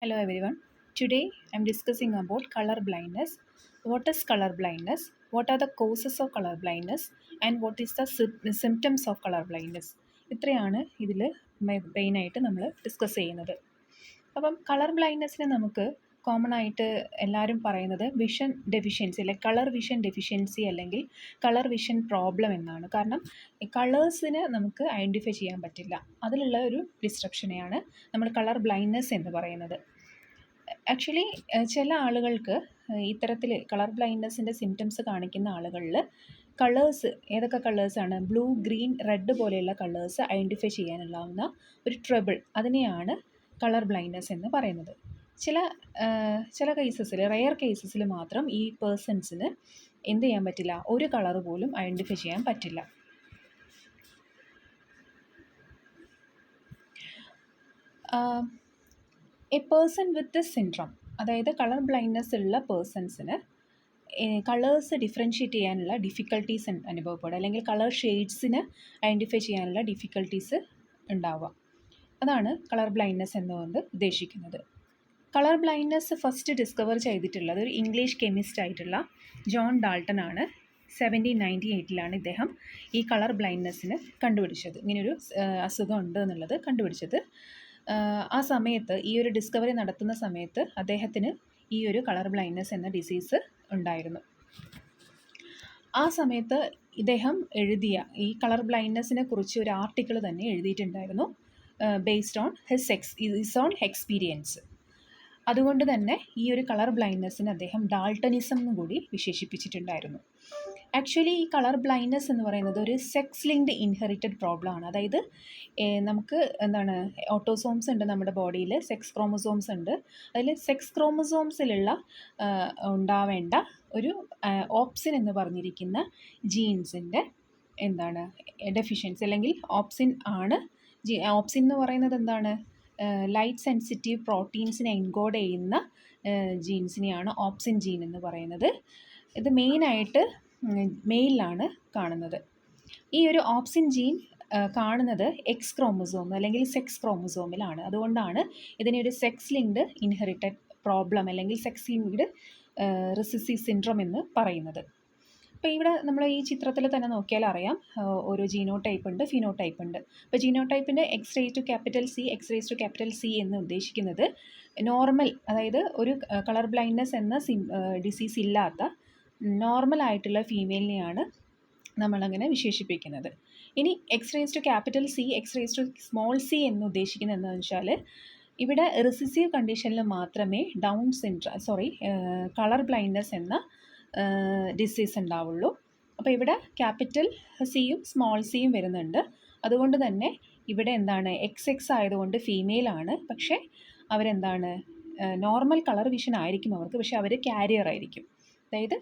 Hello everyone. Today I am discussing about color blindness. What is color blindness? What are the causes of color blindness? And what is the symptoms of color blindness? ഇത്രയാണ് ഇതിൽ മെയിനായിട്ട് നമ്മൾ discuss ചെയ്യുന്നത്. അപ്പം colour ബ്ലൈൻഡ്നെസ്സിന് നമുക്ക് common ആയിട്ട് എല്ലാവരും പറയുന്നത് വിഷൻ ഡെഫിഷ്യൻസി അല്ലെ കളർ വിഷൻ ഡെഫിഷ്യൻസി അല്ലെങ്കിൽ കളർ വിഷൻ പ്രോബ്ലം എന്നാണ്. കാരണം കളേഴ്സിന് നമുക്ക് ഐഡൻറ്റിഫൈ ചെയ്യാൻ പറ്റില്ല, അതിലുള്ള ഒരു ഡിസ്ട്രപ്ഷനെയാണ് നമ്മൾ കളർ ബ്ലൈൻഡ്നെസ് എന്ന് പറയുന്നത്. ആക്ച്വലി ചില ആളുകൾക്ക് ഇത്തരത്തിൽ കളർ ബ്ലൈൻഡ്നെസ്സിൻ്റെ സിംറ്റംസ് കാണിക്കുന്ന ആളുകളിൽ കളേഴ്സ് ഏതൊക്കെ കളേഴ്സാണ് ബ്ലൂ, ഗ്രീൻ, റെഡ് പോലെയുള്ള കളേഴ്സ് ഐഡൻറ്റിഫൈ ചെയ്യാനുള്ളാവുന്ന ഒരു ട്രബിൾ, അതിനെയാണ് കളർ ബ്ലൈൻഡ്നെസ് എന്ന് പറയുന്നത്. ചില കേസസിൽ, റെയർ കേസസിൽ മാത്രം ഈ പേഴ്സൺസിന് എന്ത് ചെയ്യാൻ പറ്റില്ല, ഒരു കളർ പോലും ഐഡൻറ്റിഫൈ ചെയ്യാൻ പറ്റില്ല. A person with this syndrome, അതായത് കളർ ബ്ലൈൻഡ്നെസ് ഉള്ള പേഴ്സൺസിന് കളേഴ്സ് ഡിഫറൻഷ്യേറ്റ് ചെയ്യാനുള്ള ഡിഫിക്കൽട്ടീസ് അനുഭവപ്പെടുക, അല്ലെങ്കിൽ കളർ ഷെയ്ഡ്സിന് ഐഡൻറ്റിഫൈ ചെയ്യാനുള്ള ഡിഫിക്കൽട്ടീസ് ഉണ്ടാവുക. അതാണ് കളർ ബ്ലൈൻഡ്നെസ് എന്നുകൊണ്ട് ഉദ്ദേശിക്കുന്നത്. കളർ ബ്ലൈൻഡ്നെസ് ഫസ്റ്റ് ഡിസ്കവർ ചെയ്തിട്ടുള്ളത് ഒരു ഇംഗ്ലീഷ് കെമിസ്റ്റ് ആയിട്ടുള്ള ജോൺ ഡാൾട്ടൺ ആണ്. 1798 ഇദ്ദേഹം ഈ കളർ ബ്ലൈൻഡ്നെസ്സിന് കണ്ടുപിടിച്ചത്, ഇങ്ങനൊരു അസുഖം ഉണ്ട് എന്നുള്ളത് കണ്ടുപിടിച്ചത്. ആ സമയത്ത്, ഈ ഒരു ഡിസ്കവറി നടത്തുന്ന സമയത്ത് അദ്ദേഹത്തിന് ഈ ഒരു കളർ ബ്ലൈൻഡ്നെസ് എന്ന ഡിസീസ് ഉണ്ടായിരുന്നു. ആ സമയത്ത് ഇദ്ദേഹം എഴുതിയ ഈ കളർ ബ്ലൈൻഡ്നെസ്സിനെ കുറിച്ച് ഒരു ആർട്ടിക്കിൾ തന്നെ എഴുതിയിട്ടുണ്ടായിരുന്നു, based on his own experience. അതുകൊണ്ട് തന്നെ ഈ ഒരു കളർ ബ്ലൈൻഡ്നെസ്സിന് അദ്ദേഹം ഡാൾട്ടണിസം എന്നും കൂടി വിശേഷിപ്പിച്ചിട്ടുണ്ടായിരുന്നു. ആക്ച്വലി ഈ കളർ ബ്ലൈൻഡ്നെസ് എന്ന് പറയുന്നത് ഒരു സെക്സ് ലിങ്ക്ഡ് ഇൻഹെറിറ്റഡ് പ്രോബ്ലം ആണ്. അതായത് നമുക്ക് ഓട്ടോസോംസ് ഉണ്ട് നമ്മുടെ ബോഡിയിൽ, സെക്സ് ക്രോമസോംസ് ഉണ്ട്. അതിൽ സെക്സ് ക്രോമസോംസിലുള്ള ഉണ്ടാവേണ്ട ഒരു ഓപ്സിൻ എന്ന് പറഞ്ഞിരിക്കുന്ന ജീൻസിൻ്റെ ഡെഫിഷ്യൻസി, അല്ലെങ്കിൽ ഓപ്സിൻ ആണ്. ഓപ്സിൻ എന്ന് പറയുന്നത് എന്താണ്, ലൈറ്റ് സെൻസിറ്റീവ് പ്രോട്ടീൻസിനെ എൻകോഡ് ചെയ്യുന്ന ജീൻസിനെയാണ് ഓപ്സിൻ ജീൻ എന്ന് പറയുന്നത്. ഇത് മെയിനായിട്ട് മെയിലാണ് കാണുന്നത്. ഈ ഒരു ഓപ്സിൻ ജീൻ കാണുന്നത് എക്സ് ക്രോമസോം അല്ലെങ്കിൽ സെക്സ് ക്രോമസോമിലാണ്. അതുകൊണ്ടാണ് ഇതിനെ ഒരു സെക്സ് ലിങ്ക്ഡ് ഇൻഹെറിറ്റഡ് പ്രോബ്ലം അല്ലെങ്കിൽ സെക്സ് ലിങ്ക്ഡ് റിസസീവ് സിൻഡ്രോം എന്ന് പറയുന്നത്. അപ്പോൾ ഇവിടെ നമ്മൾ ഈ ചിത്രത്തിൽ തന്നെ നോക്കിയാൽ അറിയാം, ഒരു ജീനോടൈപ്പ് ഉണ്ട്, ഫിനോടൈപ്പ് ഉണ്ട്. അപ്പോൾ ജീനോടൈപ്പിൻ്റെ X⁻⁴ എന്ന് ഉദ്ദേശിക്കുന്നത് നോർമൽ, അതായത് ഒരു കളർ ബ്ലൈൻഡ്നെസ് എന്ന ഡിസീസ് ഇല്ലാത്ത നോർമൽ ആയിട്ടുള്ള ഫീമെയിലിനെയാണ് നമ്മളങ്ങനെ വിശേഷിപ്പിക്കുന്നത്. ഇനി X⁻C എന്ന് ഉദ്ദേശിക്കുന്നത് എന്താണെന്ന് വെച്ചാൽ, ഇവിടെ റിസസീവ് കണ്ടീഷനിൽ മാത്രമേ കളർ ബ്ലൈൻഡ്നെസ് എന്ന ഡിസീസ് ഉണ്ടാവുള്ളൂ. അപ്പോൾ ഇവിടെ ക്യാപിറ്റൽ സിയും സ്മോൾ സിയും വരുന്നുണ്ട്. അതുകൊണ്ട് തന്നെ ഇവിടെ XX ആയതുകൊണ്ട് ഫീമെയിലാണ്, പക്ഷേ നോർമൽ കളർ വിഷൻ ആയിരിക്കും അവർക്ക്, പക്ഷേ അവർ കാരിയർ ആയിരിക്കും. അതായത്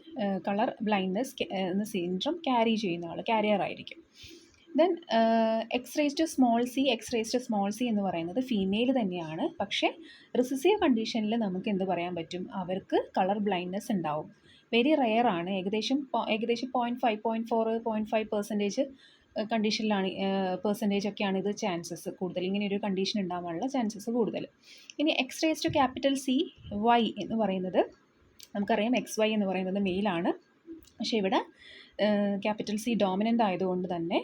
കളർ ബ്ലൈൻഡ്നെസ് എന്ന സിൻഡ്രോം ക്യാരി ചെയ്യുന്ന ആൾ കാരിയർ ആയിരിക്കും. ദെൻ X⁻C എന്ന് പറയുന്നത് ഫീമെയിൽ തന്നെയാണ്, പക്ഷേ റിസസീവ് കണ്ടീഷനിൽ നമുക്ക് എന്ത് പറയാൻ പറ്റും, അവർക്ക് കളർ ബ്ലൈൻഡ്നെസ് ഉണ്ടാവും. വെരി റെയർ ആണ്, ഏകദേശം 0.5% കണ്ടീഷനിലാണ്, ഒക്കെയാണ് ഇത് ചാൻസസ് കൂടുതൽ, ഇങ്ങനെ ഒരു കണ്ടീഷൻ ഉണ്ടാകാനുള്ള ചാൻസസ് കൂടുതൽ. ഇനി X⁻CY എന്ന് പറയുന്നത് നമുക്കറിയാം, XY എന്ന് പറയുന്നത് മെയിലാണ്, പക്ഷേ ഇവിടെ ക്യാപിറ്റൽ C ഡോമിനൻ്റ് ആയതുകൊണ്ട് തന്നെ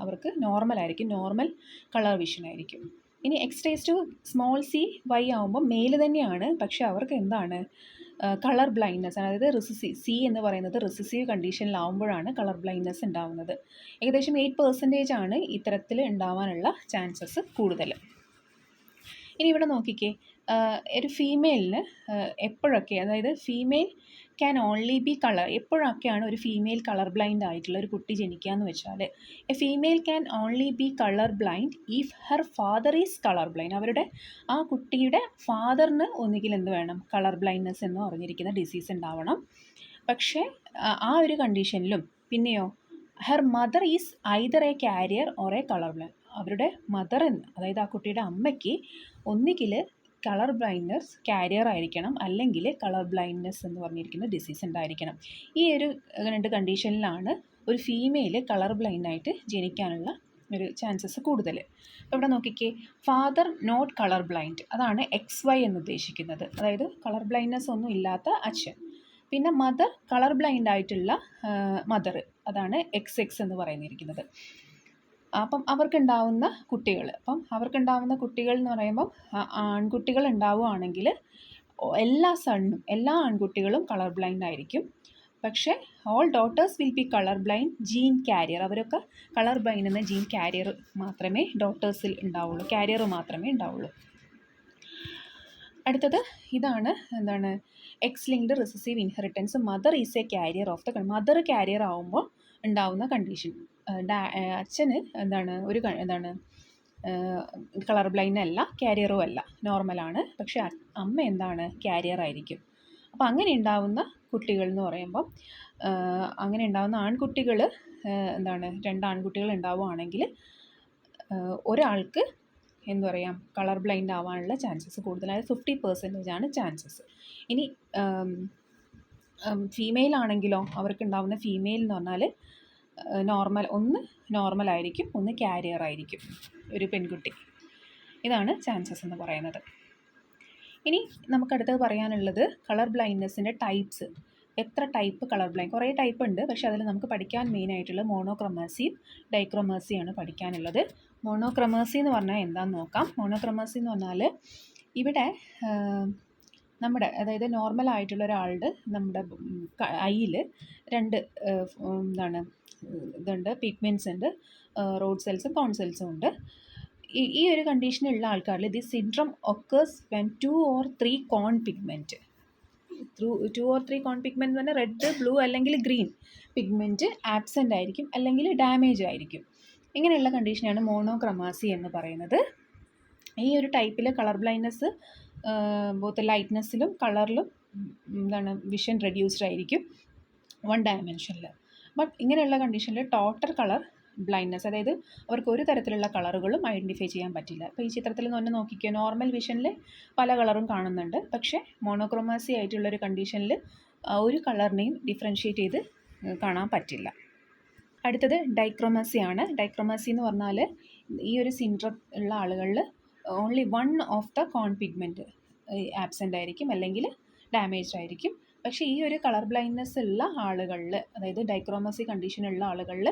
അവർക്ക് നോർമൽ ആയിരിക്കും, നോർമൽ കളർ വിഷൻ ആയിരിക്കും. ഇനി X⁻CY ആകുമ്പോൾ മെയിൽ തന്നെയാണ്, പക്ഷേ അവർക്ക് കളർ ബ്ലൈൻഡ്നെസ്, അതായത് C എന്ന് പറയുന്നത് റിസസീവ് കണ്ടീഷനിലാവുമ്പോഴാണ് കളർ ബ്ലൈൻഡ്നെസ് ഉണ്ടാവുന്നത്. ഏകദേശം 8% ആണ് ഇത്തരത്തിൽ ഉണ്ടാവാനുള്ള ചാൻസസ് കൂടുതൽ. ഇനി ഇവിടെ നോക്കിക്കേ, ഒരു ഫീമെയിലിന് എപ്പോഴൊക്കെ, അതായത് ഫീമെയിൽ ക്യാൻ ഓൺലി ബി എപ്പോഴൊക്കെയാണ് ഒരു ഫീമെയിൽ കളർ ബ്ലൈൻഡ് ആയിട്ടുള്ള ഒരു കുട്ടി ജനിക്കുക എന്ന് വെച്ചാൽ, A female can only B colour blind if her father is colour blind. അവരുടെ ആ കുട്ടിയുടെ ഫാദറിന് ഒന്നുകിൽ വേണം, കളർ ബ്ലൈൻഡ്നെസ് എന്ന് പറഞ്ഞിരിക്കുന്ന ഡിസീസ് ഉണ്ടാവണം. പക്ഷേ ആ ഒരു കണ്ടീഷനിലും പിന്നെയോ her mother is either A carrier or A colour blind. അവരുടെ മദർ അതായത് ആ കുട്ടിയുടെ അമ്മയ്ക്ക് ഒന്നുകിൽ കളർ ബ്ലൈൻഡ്നെസ് കാരിയർ ആയിരിക്കണം, അല്ലെങ്കിൽ കളർ ബ്ലൈൻഡ്നെസ് എന്ന് പറഞ്ഞിരിക്കുന്ന ഡിസീസ് ഉണ്ടായിരിക്കണം. ഈ ഒരു 2 കണ്ടീഷനിലാണ് ഒരു ഫീമെയിൽ കളർ ബ്ലൈൻഡായിട്ട് ജനിക്കാനുള്ള ഒരു ചാൻസസ് കൂടുതൽ. അപ്പോൾ ഇവിടെ നോക്കിക്കേ, ഫാദർ നോട്ട് കളർ ബ്ലൈൻഡ്, അതാണ് XY എന്ന് ഉദ്ദേശിക്കുന്നത്, അതായത് കളർ ബ്ലൈൻഡ്നെസ് ഒന്നും ഇല്ലാത്ത അച്ഛൻ. പിന്നെ മദർ കളർ ബ്ലൈൻഡ് ആയിട്ടുള്ള മദർ, അതാണ് XX എന്ന് പറയുന്നിരിക്കുന്നത്. അപ്പം അവർക്കുണ്ടാവുന്ന കുട്ടികൾ എന്ന് പറയുമ്പം ആൺകുട്ടികൾ ഉണ്ടാവുകയാണെങ്കിൽ എല്ലാ ആൺകുട്ടികളും കളർ ബ്ലൈൻഡ് ആയിരിക്കും. പക്ഷേ all daughters will be colour blind gene carrier, അവരൊക്കെ കളർ ബ്ലൈൻഡ് എന്ന ജീൻ കാരിയർ മാത്രമേ ഡോട്ടേഴ്സിൽ ഉണ്ടാവുള്ളൂ, കാരിയർ മാത്രമേ ഉണ്ടാവുള്ളൂ. അടുത്തത് ഇതാണ്, എന്താണ്, X linked recessive inheritance. Mother is a carrier of the, mother carrier ആവുമ്പോൾ ഉണ്ടാവുന്ന കണ്ടീഷൻ, അച്ഛന് കളർ ബ്ലൈൻഡ് അല്ല, കാരിയറും അല്ല, നോർമലാണ്. പക്ഷേ അമ്മ എന്താണ്, കാരിയർ ആയിരിക്കും. അപ്പോൾ അങ്ങനെ ഉണ്ടാവുന്ന കുട്ടികൾ എന്ന് പറയുമ്പം അങ്ങനെ ഉണ്ടാവുന്ന ആൺകുട്ടികൾ രണ്ട് ആൺകുട്ടികൾ ഉണ്ടാവുകയാണെങ്കിൽ ഒരാൾക്ക് എന്തു പറയാം, കളർ ബ്ലൈൻഡ് ആവാനുള്ള ചാൻസസ് കൂടുതലായത് 50% ആണ് ചാൻസസ്. ഇനി ഫീമെയിൽ ആണെങ്കിലോ, അവർക്കുണ്ടാവുന്ന ഫീമെയിൽ എന്ന് പറഞ്ഞാൽ ഒന്ന് നോർമലായിരിക്കും, ഒന്ന് കാരിയർ ആയിരിക്കും, ഒരു പെൺകുട്ടി. ഇതാണ് ചാൻസസ് എന്ന് പറയുന്നത്. ഇനി നമുക്കടുത്തത് പറയാനുള്ളത് കളർ ബ്ലൈൻഡ്നെസ്സിൻ്റെ ടൈപ്സ്. എത്ര ടൈപ്പ് കളർ ബ്ലൈൻഡ്, കുറേ ടൈപ്പ് ഉണ്ട്. പക്ഷേ അതിൽ നമുക്ക് പഠിക്കാൻ മെയിനായിട്ടുള്ളത് മോണോക്രൊമാസിയും ഡൈക്രോമസിയാണ് പഠിക്കാനുള്ളത്. മോണോക്രൊമാസി എന്ന് പറഞ്ഞാൽ എന്താണെന്ന് നോക്കാം. മോണോക്രൊമാസി എന്ന് പറഞ്ഞാൽ ഇവിടെ നമ്മുടെ, അതായത് നോർമലായിട്ടുള്ള ഒരാളുടെ നമ്മുടെ ഐയിൽ രണ്ട് ഇതുണ്ട്, പിഗ്മെൻറ്റ്സ് ഉണ്ട്, റോഡ് സെൽസും കോൺ സെൽസും ഉണ്ട്. ഈ ഒരു കണ്ടീഷനുള്ള ആൾക്കാരിൽ this syndrome occurs when 2 or 3 cone pigment, 2 or 3 cone pigment എന്ന് പറഞ്ഞാൽ റെഡ്, ബ്ലൂ അല്ലെങ്കിൽ ഗ്രീൻ പിഗ്മെൻറ്റ് ആബ്സെൻ്റ് ആയിരിക്കും അല്ലെങ്കിൽ ഡാമേജ് ആയിരിക്കും. ഇങ്ങനെയുള്ള കണ്ടീഷനാണ് മോണോക്രൊമാസി എന്ന് പറയുന്നത്. ഈ ഒരു ടൈപ്പിൽ കളർ ബ്ലൈൻഡ്നെസ് ബോത്ത് ലൈറ്റ്നെസ്സിലും കളറിലും വിഷൻ റെഡ്യൂസ്ഡ് ആയിരിക്കും 1 ഡയമെൻഷനിൽ. ബട്ട് ഇങ്ങനെയുള്ള കണ്ടീഷനിൽ ടോട്ടൽ കളർ ബ്ലൈൻഡ്നെസ്, അതായത് അവർക്ക് ഒരു തരത്തിലുള്ള കളറുകളും ഐഡൻറ്റിഫൈ ചെയ്യാൻ പറ്റില്ല. അപ്പോൾ ഈ ചിത്രത്തിൽ നിന്ന് നോക്കിക്കുക, നോർമൽ വിഷനിൽ പല കളറും കാണുന്നുണ്ട്. പക്ഷേ മോണോക്രോമാസി ആയിട്ടുള്ളൊരു കണ്ടീഷനിൽ ഒരു കളറിനെയും ഡിഫറൻഷ്യേറ്റ് ചെയ്ത് കാണാൻ പറ്റില്ല. അടുത്തത് ഡൈക്രോമസി ആണ്. ഡൈക്രോമസി എന്ന് പറഞ്ഞാൽ ഈ ഒരു സിൻഡ്രം ഉള്ള ആളുകളിൽ only 1 of the cone pigment absent ആയിരിക്കും അല്ലെങ്കിൽ ഡാമേജ്ഡ് ആയിരിക്കും. പക്ഷേ ഈ ഒരു കളർ ബ്ലൈൻഡ്നെസ് ഉള്ള ആളുകളിൽ, അതായത് ഡൈക്രോമസി കണ്ടീഷനുള്ള ആളുകളിൽ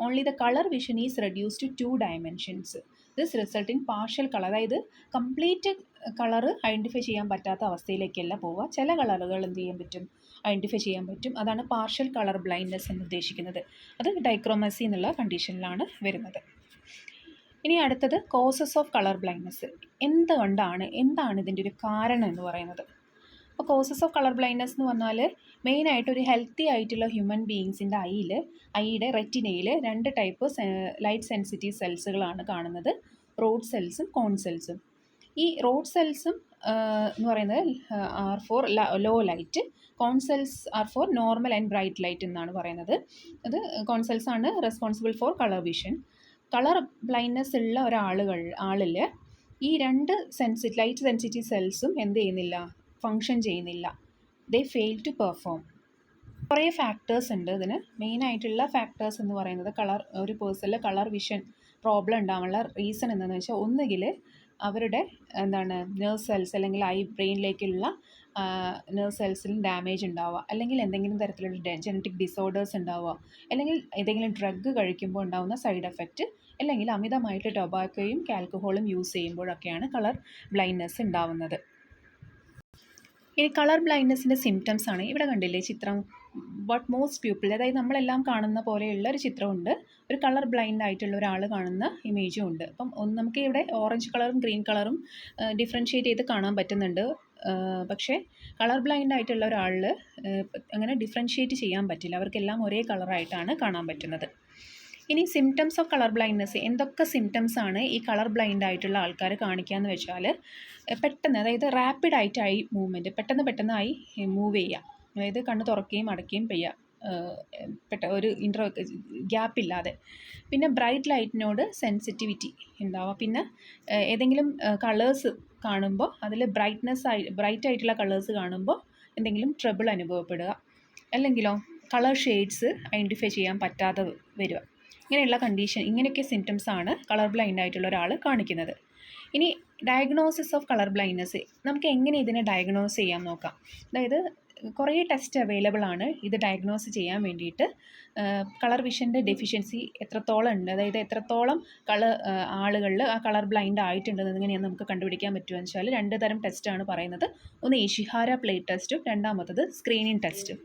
only the colour vision is reduced to 2 dimensions. This result in partial colour, അതായത് കംപ്ലീറ്റ് കളർ ഐഡൻറ്റിഫൈ ചെയ്യാൻ പറ്റാത്ത അവസ്ഥയിലേക്കല്ല പോവുക. ചില കളറുകൾ എന്ത് ചെയ്യാൻ പറ്റും, ഐഡൻറ്റിഫൈ ചെയ്യാൻ പറ്റും. അതാണ് പാർഷ്യൽ കളർ ബ്ലൈൻഡ്നെസ് എന്ന് ഉദ്ദേശിക്കുന്നത്. അത് ഡൈക്രോമസി എന്നുള്ള കണ്ടീഷനിലാണ് വരുന്നത്. ഇനി അടുത്തത് കോസസ് ഓഫ് കളർ ബ്ലൈൻഡ്നെസ്. എന്താണ് ഇതിൻ്റെ ഒരു കാരണം എന്ന് പറയുന്നത്. അപ്പോൾ കോസസ് ഓഫ് കളർ ബ്ലൈൻഡ്നെസ് എന്ന് പറഞ്ഞാൽ മെയിനായിട്ട് ഒരു ഹെൽത്തി ആയിട്ടുള്ള ഹ്യൂമൻ ബീയിങ്സിൻ്റെ ഐയുടെ റെറ്റിനയിൽ 2 ടൈപ്പ് ലൈറ്റ് സെൻസിറ്റീവ് സെൽസുകളാണ് കാണുന്നത്, റോഡ് സെൽസും കോൺ സെൽസും. ഈ റോഡ് സെൽസും എന്ന് പറയുന്നത് are for low light, cone cells are for normal and bright light എന്നാണ് പറയുന്നത്. അത് കോൺ സെൽസ് ആണ് responsible for colour vision. Colour blindness ഉള്ള ആളിൽ ഈ 2 ലൈറ്റ് സെൻസിറ്റീവ് സെൽസും എന്ത് ചെയ്യുന്നില്ല, ഫങ്ഷൻ ചെയ്യുന്നില്ല. They fail to perform. കുറേ ഫാക്ടേഴ്സ് ഉണ്ട് ഇതിന്. മെയിനായിട്ടുള്ള ഫാക്ടേഴ്സ് എന്ന് പറയുന്നത് ഒരു പേഴ്സണിൽ കളർ വിഷൻ പ്രോബ്ലം ഉണ്ടാവാനുള്ള റീസൺ എന്താണെന്ന് വെച്ചാൽ, ഒന്നുകിൽ അവരുടെ നെർവ് സെൽസ് അല്ലെങ്കിൽ ബ്രെയിനിലേക്കുള്ള നെർവ് സെൽസിലും ഡാമേജ് ഉണ്ടാവുക, അല്ലെങ്കിൽ എന്തെങ്കിലും തരത്തിലുള്ള ജനറ്റിക് ഡിസോർഡേഴ്സ് ഉണ്ടാവുക, അല്ലെങ്കിൽ ഏതെങ്കിലും ഡ്രഗ് കഴിക്കുമ്പോൾ ഉണ്ടാകുന്ന സൈഡ് എഫക്റ്റ്, അല്ലെങ്കിൽ അമിതമായിട്ട് ടൊബാക്കോയും ആൽക്കഹോളും യൂസ് ചെയ്യുമ്പോഴൊക്കെയാണ് കളർ ബ്ലൈൻഡ്നെസ് ഉണ്ടാവുന്നത്. ഇനി കളർ ബ്ലൈൻഡ്നെസ്സിൻ്റെ സിംറ്റംസ് ആണ്. ഇവിടെ കണ്ടില്ലേ ചിത്രം, വാട്ട് മോസ്റ്റ് പീപ്പിൾ, അതായത് നമ്മളെല്ലാം കാണുന്ന പോലെയുള്ള ഒരു ചിത്രമുണ്ട്, ഒരു കളർ ബ്ലൈൻഡ് ആയിട്ടുള്ള ഒരാൾ കാണുന്ന ഇമേജും ഉണ്ട്. അപ്പം നമുക്ക് ഇവിടെ ഓറഞ്ച് കളറും ഗ്രീൻ കളറും ഡിഫറൻഷ്യേറ്റ് ചെയ്ത് കാണാൻ പറ്റുന്നുണ്ട്. പക്ഷേ കളർ ബ്ലൈൻഡ് ആയിട്ടുള്ള ഒരാളിൽ അങ്ങനെ ഡിഫറൻഷ്യേറ്റ് ചെയ്യാൻ പറ്റില്ല, അവർക്കെല്ലാം ഒരേ കളറായിട്ടാണ് കാണാൻ പറ്റുന്നത്. ഇനി സിംറ്റംസ് ഓഫ് കളർ ബ്ലൈൻഡ്നെസ്, എന്തൊക്കെ സിംറ്റംസ് ആണ് ഈ കളർ ബ്ലൈൻഡ് ആയിട്ടുള്ള ആൾക്കാർ കാണിക്കുകയെന്ന് വെച്ചാൽ, പെട്ടെന്ന്, അതായത് റാപ്പിഡ് ആയിട്ട് ഐ മൂവ്മെൻറ്റ്, പെട്ടെന്ന് ആയി മൂവ് ചെയ്യുക, അതായത് കണ്ണ് തുറക്കുകയും അടയ്ക്കുകയും ചെയ്യുക ഒരു ഗ്യാപ്പില്ലാതെ. പിന്നെ ബ്രൈറ്റ് ലൈറ്റിനോട് സെൻസിറ്റിവിറ്റി ഉണ്ടാവുക. പിന്നെ ഏതെങ്കിലും കളേഴ്സ് കാണുമ്പോൾ അതിൽ ബ്രൈറ്റ് ആയിട്ടുള്ള കളേഴ്സ് കാണുമ്പോൾ എന്തെങ്കിലും ട്രബിൾ അനുഭവപ്പെടുക, അല്ലെങ്കിലോ കളർ ഷെയ്ഡ്സ് ഐഡൻറ്റിഫൈ ചെയ്യാൻ പറ്റാതെ വരിക. ഇങ്ങനെയുള്ള കണ്ടീഷൻ, ഇങ്ങനെയൊക്കെ സിംറ്റംസ് ആണ് കളർ ബ്ലൈൻഡ് ആയിട്ടുള്ള ഒരാൾ കാണിക്കുന്നത്. ഇനി ഡയഗ്നോസിസ് ഓഫ് കളർ ബ്ലൈൻഡ്നെസ്, നമുക്ക് എങ്ങനെ ഇതിനെ ഡയഗ്നോസ് ചെയ്യാൻ നോക്കാം. അതായത് കുറേ ടെസ്റ്റ് അവൈലബിൾ ആണ് ഇത് ഡയഗ്നോസ് ചെയ്യാൻ വേണ്ടിയിട്ട്. കളർ വിഷൻ്റെ ഡെഫിഷ്യൻസി എത്രത്തോളം ഉണ്ട്, അതായത് എത്രത്തോളം ആളുകളിൽ ആ കളർ ബ്ലൈൻഡ് ആയിട്ടുണ്ടെന്ന് എങ്ങനെയാണ് നമുക്ക് കണ്ടുപിടിക്കാൻ പറ്റുമെന്ന് വെച്ചാൽ 2 തരം ടെസ്റ്റാണ് പറയുന്നത്. ഒന്ന് ഇഷിഹാര പ്ലേറ്റ് ടെസ്റ്റും രണ്ടാമത്തത് സ്ക്രീനിങ് ടെസ്റ്റും.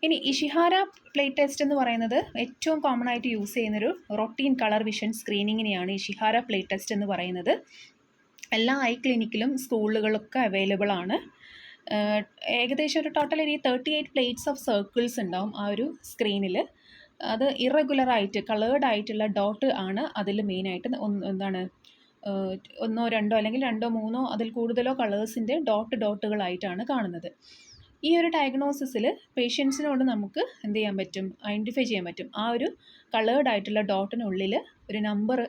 ഇനി ഇഷിഹാര പ്ലേറ്റ് ടെസ്റ്റ് എന്ന് പറയുന്നത് ഏറ്റവും കോമൺ ആയിട്ട് യൂസ് ചെയ്യുന്നൊരു റൊട്ടീൻ കളർ വിഷൻ സ്ക്രീനിങ്ങിനെയാണ് ഇഷിഹാര പ്ലേറ്റ് ടെസ്റ്റ് എന്ന് പറയുന്നത്. എല്ലാ ഐ ക്ലിനിക്കിലും സ്കൂളുകളൊക്കെ അവൈലബിൾ ആണ്. ഏകദേശം ഒരു ടോട്ടൽ ഒരു 38 പ്ലേറ്റ്സ് ഓഫ് സർക്കിൾസ് ഉണ്ടാവും ആ ഒരു സ്ക്രീനിൽ. അത് ഇറഗുലർ ആയിട്ട് കളേർഡ് ആയിട്ടുള്ള ഡോട്ട് ആണ് അതിൽ മെയിനായിട്ട് എന്താണ് ഒന്നോ രണ്ടോ അല്ലെങ്കിൽ രണ്ടോ മൂന്നോ അതിൽ കൂടുതലോ കളേഴ്സിൻ്റെ ഡോട്ടുകളായിട്ടാണ് കാണുന്നത്. ഈ ഒരു ഡയഗ്നോസിസിൽ പേഷ്യൻസിനോട് നമുക്ക് എന്ത് ചെയ്യാൻ പറ്റും, ഐഡൻറ്റിഫൈ ചെയ്യാൻ പറ്റും. ആ ഒരു കളേർഡ് ആയിട്ടുള്ള ഡോട്ടിനുള്ളിൽ ഒരു നമ്പർ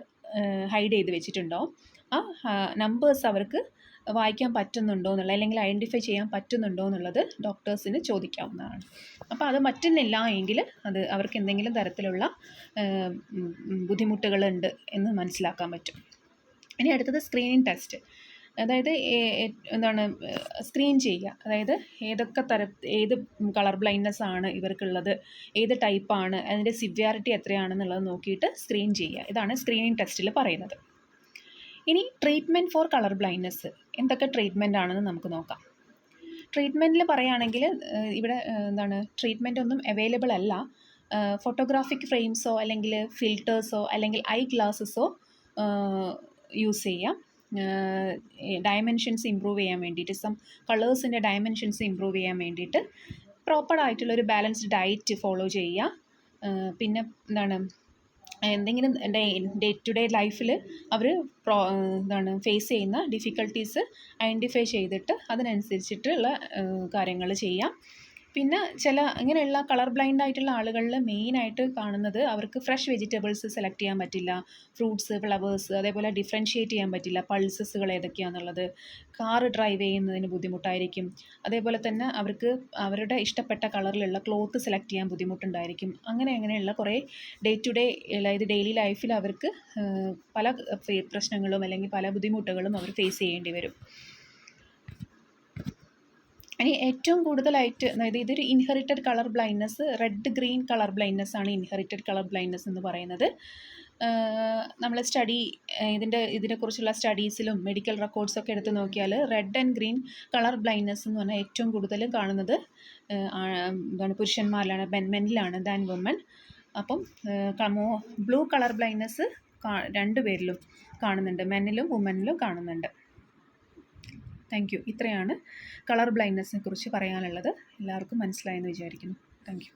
ഹൈഡ് ചെയ്ത് വെച്ചിട്ടുണ്ടാവും. ആ നമ്പേഴ്സ് അവർക്ക് വായിക്കാൻ പറ്റുന്നുണ്ടോ എന്നുള്ളത്, അല്ലെങ്കിൽ ഐഡൻറ്റിഫൈ ചെയ്യാൻ പറ്റുന്നുണ്ടോ എന്നുള്ളത് ഡോക്ടേഴ്സിന് ചോദിക്കാവുന്നതാണ്. അപ്പോൾ അത് പറ്റുന്നില്ല എങ്കിൽ അത് അവർക്ക് എന്തെങ്കിലും തരത്തിലുള്ള ബുദ്ധിമുട്ടുകളുണ്ട് എന്ന് മനസ്സിലാക്കാൻ പറ്റും. ഇനി അടുത്തത് സ്ക്രീനിങ് ടെസ്റ്റ്. അതായത് എന്താണ് സ്ക്രീൻ ചെയ്യുക, അതായത് ഏത് കളർ ബ്ലൈൻഡ്നെസ് ആണ് ഇവർക്കുള്ളത്, ഏത് ടൈപ്പാണ്, അതിൻ്റെ സിവിയാരിറ്റി എത്രയാണെന്നുള്ളത് നോക്കിയിട്ട് സ്ക്രീൻ ചെയ്യുക. ഇതാണ് സ്ക്രീനിങ് ടെസ്റ്റിൽ പറയുന്നത്. ഇനി ട്രീറ്റ്മെൻറ്റ് ഫോർ കളർ ബ്ലൈൻഡ്നെസ്, എന്തൊക്കെ ട്രീറ്റ്മെൻ്റ് ആണെന്ന് നമുക്ക് നോക്കാം. ട്രീറ്റ്മെൻറ്റിൽ പറയുകയാണെങ്കിൽ ഇവിടെ ട്രീറ്റ്മെൻ്റ് ഒന്നും അവൈലബിൾ അല്ല. ഫോട്ടോഗ്രാഫിക് ഫ്രെയിംസോ അല്ലെങ്കിൽ ഫിൽറ്റേഴ്സോ അല്ലെങ്കിൽ ഐ ഗ്ലാസസോ യൂസ് ചെയ്യാം. ഡയമെൻഷൻസ് ഇമ്പ്രൂവ് ചെയ്യാൻ വേണ്ടിയിട്ട്, കളേഴ്സിൻ്റെ ഡയമെൻഷൻസ് ഇമ്പ്രൂവ് ചെയ്യാൻ വേണ്ടിയിട്ട് പ്രോപ്പറായിട്ടുള്ളൊരു ബാലൻസ്ഡ് ഡയറ്റ് ഫോളോ ചെയ്യുക. പിന്നെ എന്തെങ്കിലും ഡേ ടു ഡേ ലൈഫിൽ അവർ ഫേസ് ചെയ്യുന്ന ഡിഫിക്കൽട്ടീസ് ഐഡൻറ്റിഫൈ ചെയ്തിട്ട് അതിനനുസരിച്ചിട്ടുള്ള കാര്യങ്ങൾ ചെയ്യാം. പിന്നെ ഇങ്ങനെയുള്ള കളർ ബ്ലൈൻഡ് ആയിട്ടുള്ള ആളുകളിൽ മെയിനായിട്ട് കാണുന്നത് അവർക്ക് ഫ്രഷ് വെജിറ്റബിൾസ് സെലക്ട് ചെയ്യാൻ പറ്റില്ല, ഫ്രൂട്ട്സ്, ഫ്ലവേഴ്സ്, അതേപോലെ ഡിഫറൻഷ്യേറ്റ് ചെയ്യാൻ പറ്റില്ല പൾസസുകൾ ഏതൊക്കെയാണെന്നുള്ളത്. കാറ് ഡ്രൈവ് ചെയ്യുന്നതിന് ബുദ്ധിമുട്ടായിരിക്കും. അതേപോലെ തന്നെ അവർക്ക് അവരുടെ ഇഷ്ടപ്പെട്ട കളറിലുള്ള ക്ലോത്ത് സെലക്ട് ചെയ്യാൻ ബുദ്ധിമുട്ടുണ്ടായിരിക്കും. അങ്ങനെയുള്ള കുറേ ഡേ ടു ഡേ, അതായത് ഡെയിലി ലൈഫിൽ അവർക്ക് പല പ്രശ്നങ്ങളും അല്ലെങ്കിൽ പല ബുദ്ധിമുട്ടുകളും അവർ ഫേസ് ചെയ്യേണ്ടി വരും. ഇനി ഏറ്റവും കൂടുതലായിട്ട്, അതായത് ഇതൊരു inherited colour blindness, red green colour blindness ആണ് ഇൻഹെറിറ്റഡ് കളർ ബ്ലൈൻഡ്നെസ് എന്ന് പറയുന്നത്. നമ്മൾ ഇതിനെക്കുറിച്ചുള്ള സ്റ്റഡീസിലും മെഡിക്കൽ റെക്കോർഡ്സൊക്കെ എടുത്ത് നോക്കിയാൽ red and green colour blindness എന്ന് പറഞ്ഞാൽ ഏറ്റവും കൂടുതൽ കാണുന്നത് പുരുഷന്മാരിലാണ്, മെന്നിലാണ് ദാൻ വുമൻ. അപ്പം ബ്ലൂ കളർ ബ്ലൈൻഡ്നെസ് രണ്ടുപേരിലും കാണുന്നുണ്ട്, മെന്നിലും വുമനിലും കാണുന്നുണ്ട്. Thank you. ഇത്രയാണ് കളർ ബ്ലൈൻഡ്നെസ്സിനെ കുറിച്ച് പറയാനുള്ളത്. എല്ലാവർക്കും മനസ്സിലായെന്ന് വിചാരിക്കുന്നു. Thank you.